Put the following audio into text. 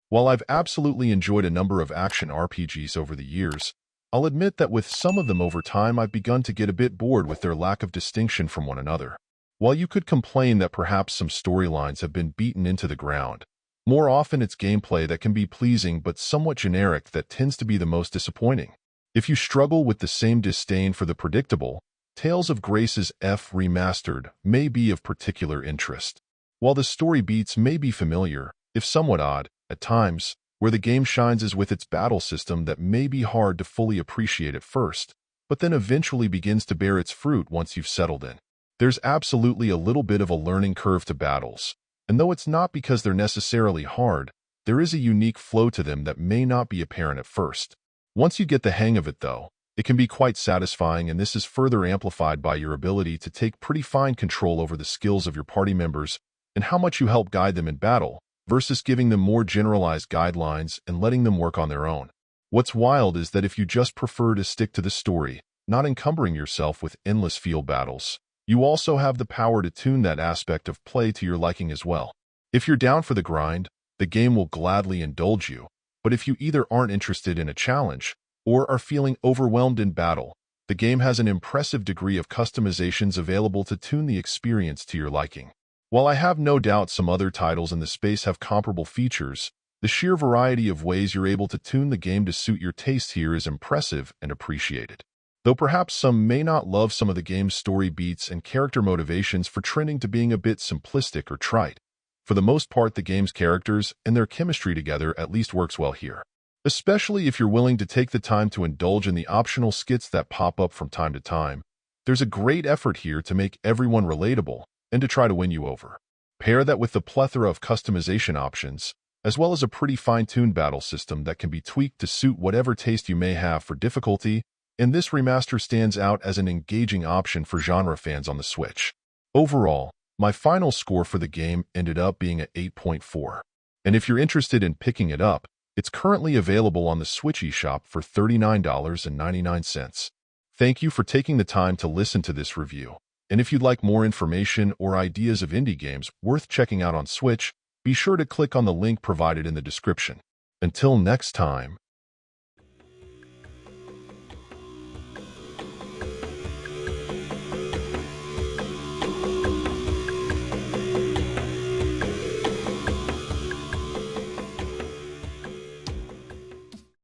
While I've absolutely enjoyed a number of action RPGs over the years, I'll admit that with some of them over time I've begun to get a bit bored with their lack of distinction from one another. While you could complain that perhaps some storylines have been beaten into the ground, more often it's gameplay that can be pleasing but somewhat generic that tends to be the most disappointing. If you struggle with the same disdain for the predictable, Tales of Grace's F Remastered may be of particular interest. While the story beats may be familiar, if somewhat odd, at times, where the game shines is with its battle system that may be hard to fully appreciate at first, but then eventually begins to bear its fruit once you've settled in. There's absolutely a little bit of a learning curve to battles, and though it's not because they're necessarily hard, there is a unique flow to them that may not be apparent at first. Once you get the hang of it, though, it can be quite satisfying, and this is further amplified by your ability to take pretty fine control over the skills of your party members and how much you help guide them in battle, versus giving them more generalized guidelines and letting them work on their own. What's wild is that if you just prefer to stick to the story, not encumbering yourself with endless field battles, you also have the power to tune that aspect of play to your liking as well. If you're down for the grind, the game will gladly indulge you, but if you either aren't interested in a challenge or are feeling overwhelmed in battle, the game has an impressive degree of customizations available to tune the experience to your liking. While I have no doubt some other titles in the space have comparable features, the sheer variety of ways you're able to tune the game to suit your taste here is impressive and appreciated. Though perhaps some may not love some of the game's story beats and character motivations for trending to being a bit simplistic or trite, for the most part the game's characters and their chemistry together at least works well here. Especially if you're willing to take the time to indulge in the optional skits that pop up from time to time, there's a great effort here to make everyone relatable and to try to win you over. Pair that with the plethora of customization options, as well as a pretty fine-tuned battle system that can be tweaked to suit whatever taste you may have for difficulty, and this remaster stands out as an engaging option for genre fans on the Switch. Overall, my final score for the game ended up being an 8.4. And if you're interested in picking it up, it's currently available on the Switch eShop for $39.99. Thank you for taking the time to listen to this review. And if you'd like more information or ideas of indie games worth checking out on Switch, be sure to click on the link provided in the description. Until next time.